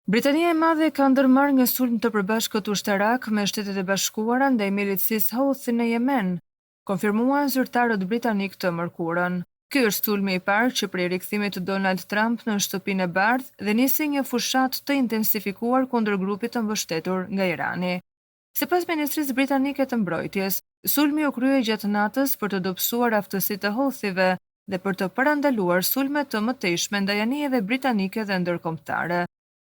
Britania e Madhe ka ndërmarrë një sulm të përbashkët ushtarak me Shtetet e Bashkuara ndaj milisisë Houthi në Yemen, konfirmuan zyrtarët britanik të mërkurën. Ky është sulmi i parë që prej rikthimit të Donald Trump në Shtëpinë e Bardhë dhe nisi një fushatë të intensifikuar kundër grupit të mbështetur nga Irani. Sipas Ministrisë Britanike të Mbrojtjes, sulmi u krye gjatë natës për të dobësuar aftësitë e Houthive dhe për të parandaluar sulme të mëtejshme ndaj anijeve britanike dhe ndërkombëtare.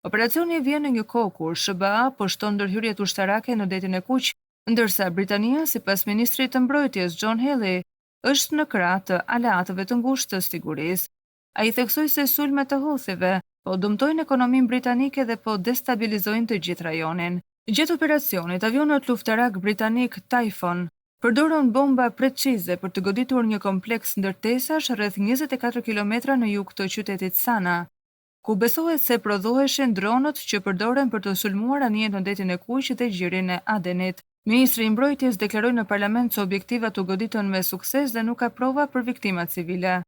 Operacioni vjen në një kohë kur SBA po shton ndërhyrjet ushtarake në detin e Kuq, ndërsa Britania, sipas ministrit të Mbrojtjes John Healey, është në krah të aleatëve të ngushtë të sigurisë. Ai theksoi se sulmet e Houthive po dëmtojnë ekonominë britanike dhe po destabilizojnë të gjithë rajonin. Gjatë operacionit, avionët luftarak britanik Typhoon përdorën bomba precize për të goditur një kompleks ndërtesash rreth 24 kilometra në jug të qytetit Sana, ku besohet se prodhoheshin dronët që përdoren për të sulmuar anijet në detin e Kuq dhe gjirin e Adenit. Ministri i Mbrojtjes deklaroi në parlament se objektivat u goditën me sukses dhe nuk ka prova për viktima civile.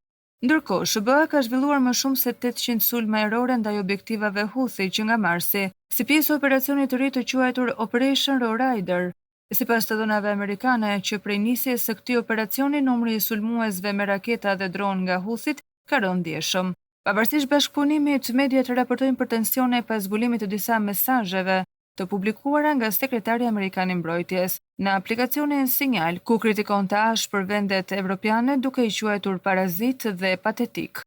Ndërkohë, SBA ka zhvilluar më shumë se 800 sulme ajrore ndaj objektivave Houthi që nga marsi, si pjesë e operacionit të ri të quajtur Operation Lowrider. Sipas të dhënave amerikane, që prej nisjes së këtij operacioni numri i sulmuesve me raketa dhe dron nga Houthit ka rënë ndjeshëm. Pavarësisht bashkëpunimit, mediat raportojnë për tensione pas zbulimit të disa mesazheve të publikuara nga sekretari amerikan i mbrojtjes në aplikacionin Sinjal, ku kritikonte ashpër vendet evropiane duke i quajtur parazit dhe patetik.